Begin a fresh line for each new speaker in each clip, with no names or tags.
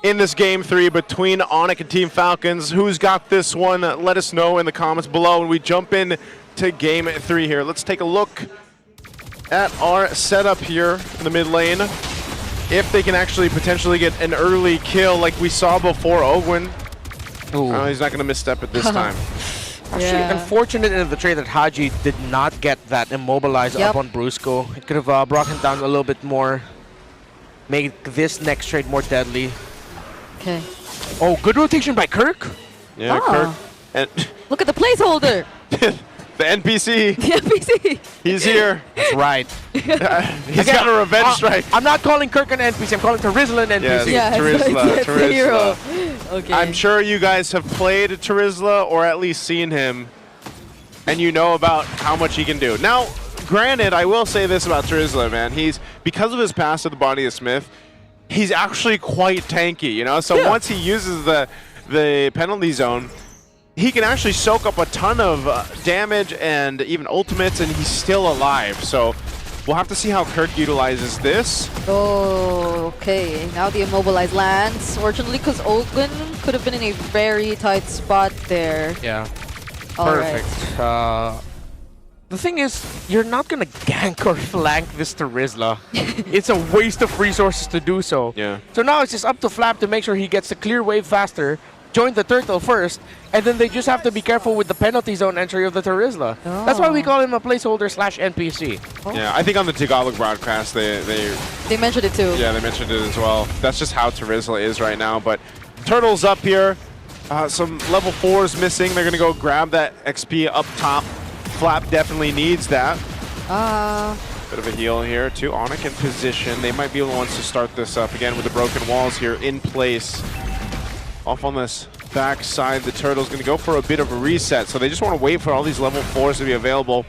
in this game 3 between ONIC and Team Falcons. Who's got this one? Let us know in the comments below when we jump in to game 3 here. Let's take a look at our setup here in the mid lane. If they can actually potentially get an early kill like we saw before Ogwin. Oh, he's not going to misstep it this time.
Actually, unfortunate in the trade that Haji did not get that immobilize up on Brusco. It could have brought him down a little bit more. Make this next trade more deadly.
Okay.
Oh, good rotation by Kirk.
Yeah, Kirk. And
look at the placeholder.
The NPC.
The NPC.
He's here.
That's right.
He's got a revenge strike.
I'm not calling Kirk an NPC. I'm calling Terizla an NPC.
Yeah,
Terizla.
Okay.
I'm sure you guys have played Terizla or at least seen him, and you know about how much he can do. Now, granted, I will say this about Terizla, man. He's, because of his pass to the body of Smith, he's actually quite tanky, you know? So once he uses the penalty zone, he can actually soak up a ton of damage and even ultimates, and he's still alive. So we'll have to see how Kirk utilizes this.
Oh, okay. Now the immobilized lands. Fortunately, because Ogwin could have been in a very tight spot there.
Yeah.
All
perfect.
Right.
The thing is, you're not going to gank or flank this Terizla. It's a waste of resources to do so.
Yeah.
So now it's just up to Flap to make sure he gets the clear wave faster, join the turtle first, and then they just have to be careful with the penalty zone entry of the Terizla. Oh. That's why we call him a placeholder / NPC.
Oh.
Yeah, I think on the Tagalog broadcast they
mentioned it too.
Yeah, they mentioned it as well. That's just how Terizla is right now. But Turtle's up here. Some level 4s missing. They're going to go grab that XP up top. Flap definitely needs that. Bit of a heal here too. ONIC in position. They might be the ones to start this up again with the broken walls here in place. Off on this back side, the Turtle's going to go for a bit of a reset. So they just want to wait for all these level 4s to be available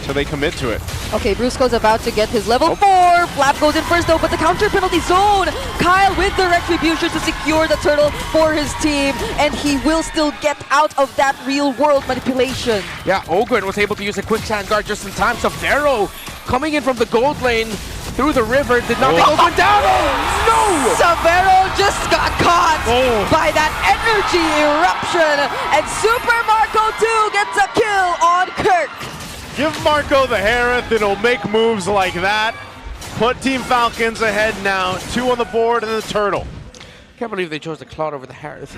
till they commit to it.
Okay, Brusco's about to get his level 4. Flap goes in first though, but the counter penalty zone. Kyle with the retribution to secure the Turtle for his team, and he will still get out of that real world manipulation.
Yeah, Ogwin was able to use a quick sand guard just in time. So Pharaoh coming in from the gold lane through the river did not take Ogwin down. Oh no!
Savero just got caught by that energy eruption, and Super Marco 2 gets a kill on Kirk.
Give Marco the Harith, and he'll make moves like that. Put Team Falcons ahead now. 2 on the board and the Turtle.
Can't believe they chose the Claude over the Harith.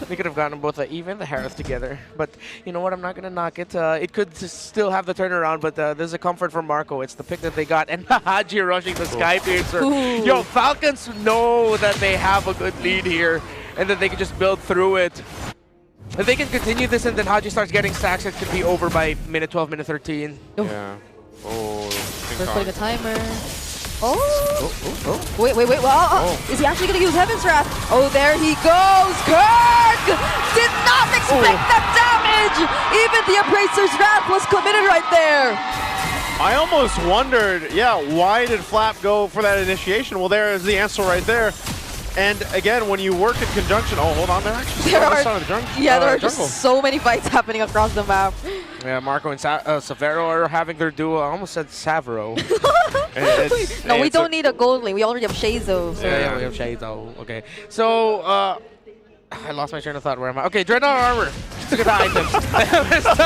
They could have gotten both the Eve and the Harith together. But you know what? I'm not going to knock it. It could still have the turnaround, but there's a comfort for Marco. It's the pick that they got. And Haji rushing the Sky Piercer. Yo, Falcons know that they have a good lead here and that they can just build through it. If they can continue this and then Haji starts getting stacks, it could be over by minute 12, minute 13.
Yeah.
First putting a timer. Wait. Well, is he actually going to use Heaven's Wrath? Oh, there he goes. Kirk did not expect that damage. Even the Appraiser's Wrath was committed right there.
I almost wondered, why did Flap go for that initiation? Well, there is the answer right there. And again, when you work in conjunction, hold on, they're actually
there are just so many fights happening across the map.
Yeah, Marco and Savero are having their duel. I almost said Savero.
No, we don't need a gold lane. We already have Shazo.
So. Yeah, we have Shazo. Okay. So, I lost my train of thought. Where am I? Okay, Dreadnought Armor. Let's look at the items.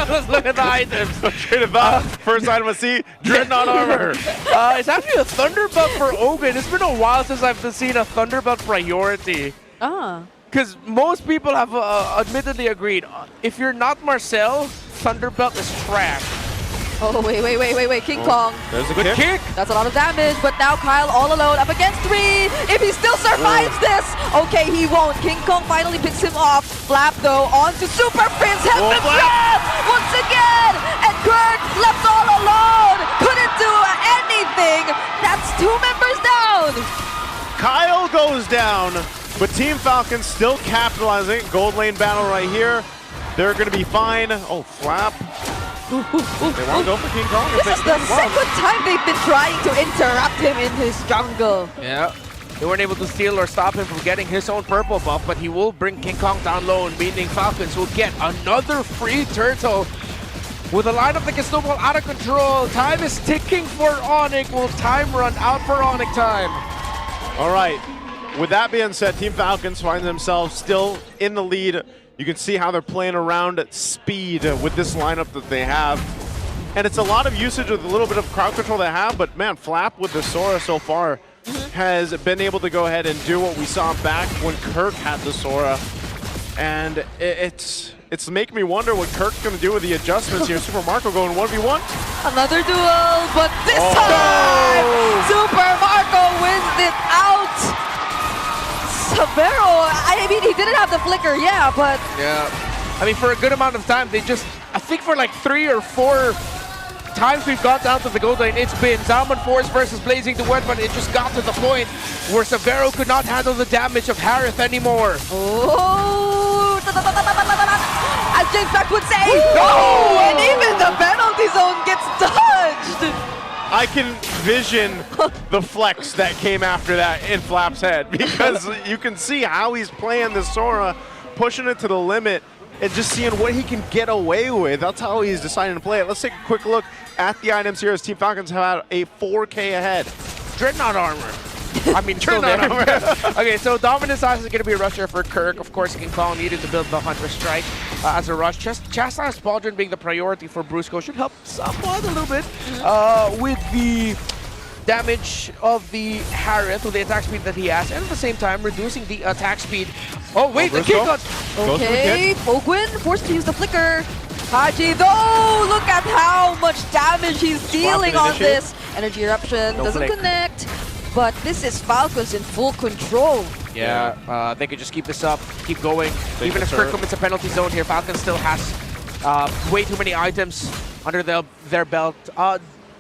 Let's look at the items.
Train of thought. First item I see, Dreadnought Armor.
It's actually a Thunderbelt for Ogwin. It's been a while since I've seen a Thunderbelt priority. Because most people have admittedly agreed, if you're not Marcel, Thunderbelt is trash.
Oh, wait. King Kong.
There's a good kick.
That's a lot of damage, but now Kyle all alone up against 3. If he still survives this, okay, he won't. King Kong finally picks him off. Flap, though, onto Super Prince. Heaven's Wrath once again. And Kirk left all alone. Couldn't do anything. That's 2 members down.
Kyle goes down, but Team Falcons still capitalizing. Gold lane battle right here. They're going to be fine. Oh, Flap. They want to go for King Kong?
This is the second time they've been trying to interrupt him in his jungle.
Yeah. They weren't able to steal or stop him from getting his own purple buff, but he will bring King Kong down low, meaning Falcons will get another free turtle. With a lineup that can snowball out of control, time is ticking for ONIC. Will time run out for ONIC time?
All right. with that being said, Team Falcons find themselves still in the lead. You can see how they're playing around at speed with this lineup that they have. And it's a lot of usage with a little bit of crowd control they have, but man, Flap with the Sora so far has been able to go ahead and do what we saw back when Kirk had the Sora. And it's making me wonder what Kirk's going to do with the adjustments here. Super Marco going 1v1.
Another duel, but this time, Super Marco wins it out. Severo, I mean, he didn't have the flicker, yeah, but...
Yeah. I mean, for a good amount of time, they just... I think for like 3 or 4 times we've got down to the goal line, it's been Salmon Force versus Blazing the Wet, but it just got to the point where Severo could not handle the damage of Harith anymore.
Oh! As James Beck would say, no! And even the penalty zone gets dodged!
I can vision the flex that came after that in Flap's head, because you can see how he's playing the Sora, pushing it to the limit, and just seeing what he can get away with. That's how he's deciding to play it. Let's take a quick look at the items here as Team Falcons have had a 4K ahead.
Dreadnought armor. I mean, Dreadnought armor. Okay, so Dominus Eyes is going to be a rusher for Kirk. Of course, King Kong needed to build the Hunter Strike as a rush. Just Chastise Pauldron being the priority for Brusco should help somewhat a little bit with the damage of the Harith with the attack speed that he has, and at the same time reducing the attack speed. Oh wait, the kick got...
Okay, Fogwin forced to use the flicker. Haji though, look at how much damage he's dealing on this. Energy Eruption doesn't connect, but this is Falcons in full control.
Yeah, they could just keep this up, keep going. Even if Kirk commits a penalty zone here, Falcons still has way too many items under their belt.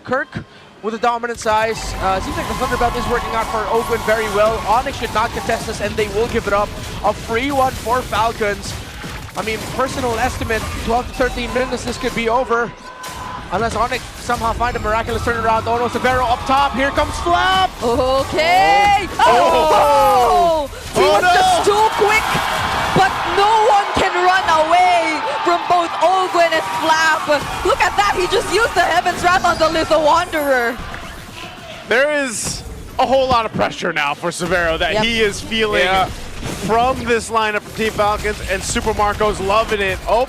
Kirk with a dominant size. Seems like the Thunderbelt is working out for Ogwin very well. Onyx should not contest this, and they will give it up. A free one for Falcons. I mean, personal estimate, 12 to 13 minutes, this could be over. Unless Onyx somehow find a miraculous turnaround. Oh no, Severo up top. Here comes Flap.
Okay. Oh! He was just too quick, but no one can run away from both Ogwin and Flap. Look at that. He just used the Heaven's Wrath on the Little Wanderer.
There is a whole lot of pressure now for Severo that he is feeling from this lineup from Team Falcons, and Super Marco's loving it. Oh,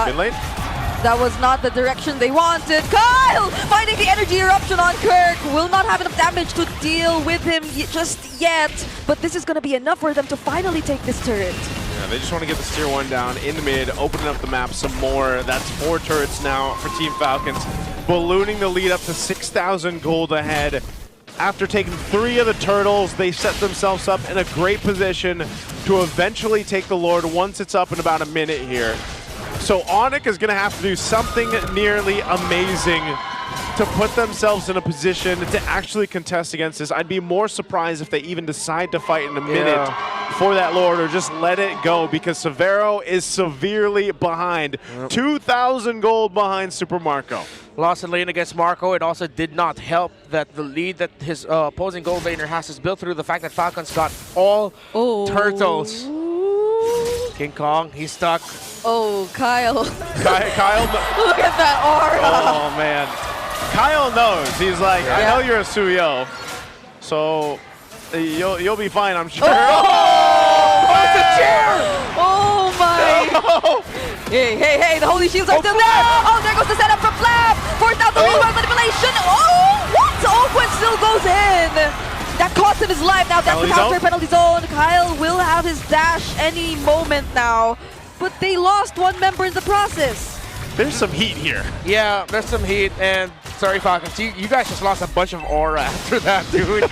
mid lane.
That was not the direction they wanted. Kyle finding the energy eruption on Kirk. Will not have enough damage to deal with him just yet. But this is going to be enough for them to finally take this turret.
Yeah, they just want to get this tier 1 down in the mid, opening up the map some more. That's 4 turrets now for Team Falcons, ballooning the lead up to 6,000 gold ahead. After taking 3 of the turtles, they set themselves up in a great position to eventually take the Lord once it's up in about a minute here. So ONIC is going to have to do something nearly amazing to put themselves in a position to actually contest against this. I'd be more surprised if they even decide to fight in a minute for that Lord, or just let it go, because Severo is severely behind. 2,000 gold behind Super Marco.
Lost in lane against Marco. It also did not help that the lead that his opposing gold laner has is built through the fact that Falcons got all turtles. King Kong, he's stuck.
Oh, Kyle.
Kyle.
Look at that aura.
Oh, man. Kyle knows. He's like, I know you're a Suyo, so you'll be fine, I'm sure.
Oh,
it's a chair!
Oh, my.
No.
Hey, the Holy Shields are still there. Oh, there goes the setup from Flap. Forced out the rework manipulation. Oh, what? Ogwin still goes in. That cost him his life. Now that's the counter penalty zone. Kyle will have his dash any moment now. But they lost 1 member in the process.
There's some heat here.
Yeah, there's some heat, and sorry, Falcons, you guys just lost a bunch of aura after that, dude.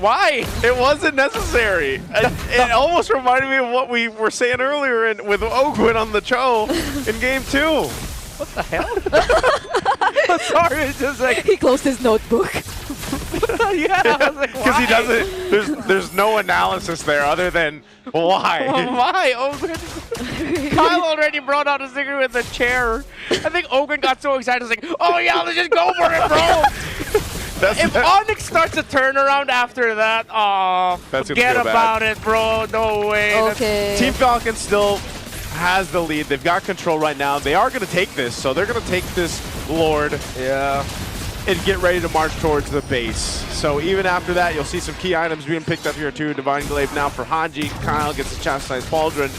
Why?
It wasn't necessary. It almost reminded me of what we were saying earlier with Ogwin on the Cho in Game 2.
What the hell? I'm sorry, it's just like...
He closed his notebook.
Yeah, I was like,
because he doesn't, there's no analysis there other than why.
Why? Ogwin. Kyle already brought out a secret with the chair. I think Ogwin got so excited, like, oh yeah, let's just go for it, bro. If Onyx starts a turnaround after that, forget about it, bro. No way.
Okay.
Team Falcon still has the lead. They've got control right now. They are going to take this, so they're going to take this Lord.
Yeah.
and get ready to march towards the base. So even after that, you'll see some key items being picked up here too. Divine Glaive now for Haji. Kyle gets a Chastised Pauldron.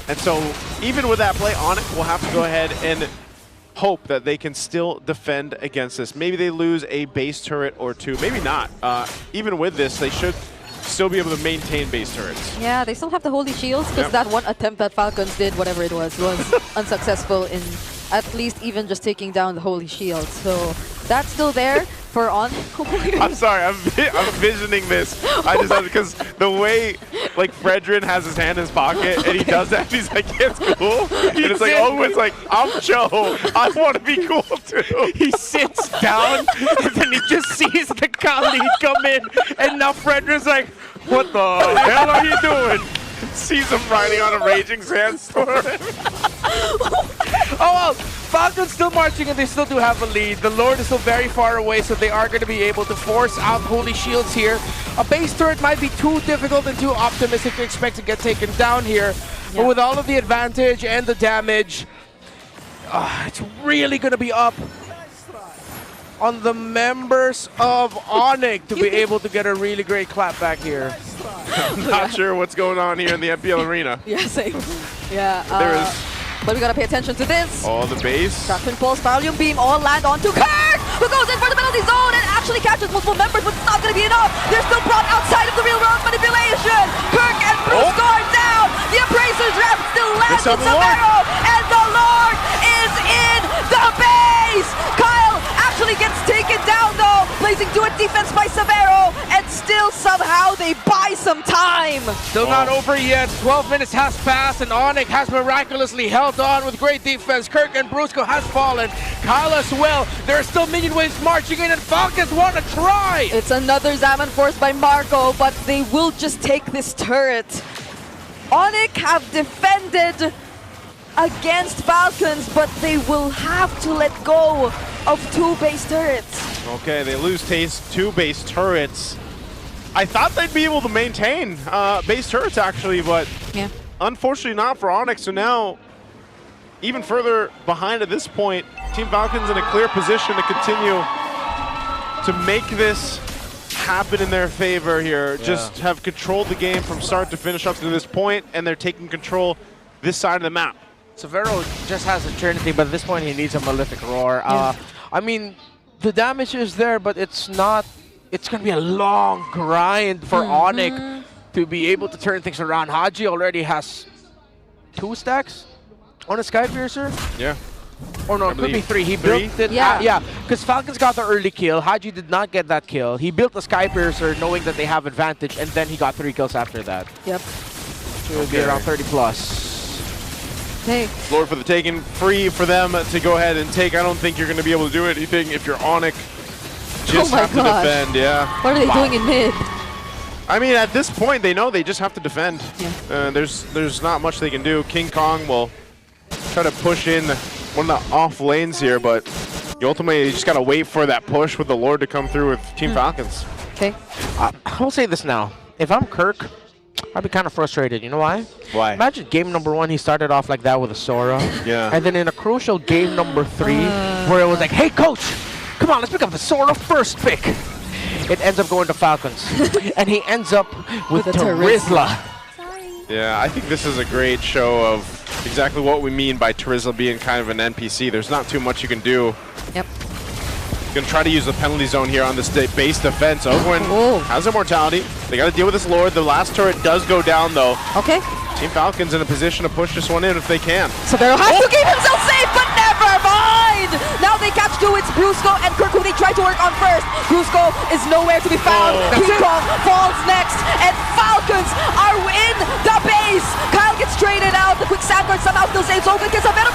And so even with that play, ONIC will have to go ahead and hope that they can still defend against this. Maybe they lose a base turret or two. Maybe not. Even with this, they should still be able to maintain base turrets.
Yeah, they still have the Holy Shields because that one attempt that Falcons did, whatever it was unsuccessful in at least even just taking down the Holy Shield. So that's still there for ONIC.
I'm sorry, I'm envisioning this. I just have because the way like Fredrin has his hand in his pocket and he does that, he's like, yeah, it's cool. And it's like, oh, it's like, I'm Joe. I want to be cool too.
He sits down and then he just sees the colleague come in, and now Fredrin's like, what the hell are you doing?
Sees him riding on a raging sandstorm.
Oh well, Falcon's still marching and they still do have a lead. The Lord is still very far away, so they are going to be able to force out Holy Shields here. A base turret might be too difficult and too optimistic to expect to get taken down here. But with all of the advantage and the damage, it's really going to be up on the members of ONIC to be able to get a really great clap back here.
I'm not sure what's going on here in the MPL arena.
Yeah, same. Yeah.
There is.
But we gotta pay attention to this.
Oh, the base.
Traction Pulse, Volume Beam, all land onto Kirk, who goes in for the penalty zone and actually catches multiple members, but it's not gonna be enough. They're still brought outside of the real world manipulation. Kirk and Bruce are down. The Appraiser's Wrath still lands on Severo, and the Lord is in the base. Kyle actually gets taken down though, placing to a defense by Severo, and still somehow they buy some time.
Still not over yet. 12 minutes has passed, and ONIC has miraculously held on with great defense. Kirk and Brusco has fallen. Kyle as well. There are still minion waves marching in, and Falcons want to try.
It's another Zaman forced by Marco, but they will just take this turret. ONIC have defended against Falcons, but they will have to let go of 2 base turrets.
Okay, they lose two base turrets. I thought they'd be able to maintain base turrets actually, but unfortunately not for ONIC. So now, even further behind at this point, Team Falcons in a clear position to continue to make this happen in their favor here. Just have controlled the game from start to finish up to this point, and they're taking control this side of the map.
Severo just has Eternity, but at this point he needs a Malefic Roar. I mean, the damage is there, but it's not. It's going to be a long grind for ONIC to be able to turn things around. Haji already has 2 stacks on a Skypiercer.
Yeah.
Or no, it could be 3. He built it. Yeah, because Falcons got the early kill. Haji did not get that kill. He built the Skypiercer knowing that they have advantage, and then he got 3 kills after that.
Yep.
So it would be around 30 plus.
Hey.
Lord for the taking, free for them to go ahead and take. I don't think you're going to be able to do anything if you're ONIC. Just have to defend,
What are they doing in mid?
I mean, at this point, they know they just have to defend.
Yeah.
There's not much they can do. King Kong will try to push in one of the off lanes here, but you ultimately just got to wait for that push with the Lord to come through with Team Falcons.
Okay.
I'll say this now. If I'm Kirk, I'd be kind of frustrated. You know why?
Why?
Imagine game number 1, he started off like that with a Sora.
Yeah.
And then in a crucial game number 3, where it was like, hey, coach, come on, let's pick up the Sora first pick. It ends up going to Falcons. And he ends up with Terizla.
Yeah, I think this is a great show of exactly what we mean by Terizla being kind of an NPC. There's not too much you can do.
Yep.
Going to try to use the penalty zone here on this base defense. Ogwin has immortality. They got to deal with this Lord. The last turret does go down, though.
Okay.
Team Falcons in a position to push this one in if they can.
Severo has to keep himself safe, but never mind! Now they catch 2, it's Brusco and Kirk who they try to work on first. Brusco is nowhere to be found. King Kong falls next, and Falcons are in the base. Kyle gets traded out. The quick sandwich somehow still saves Ogwin. Severo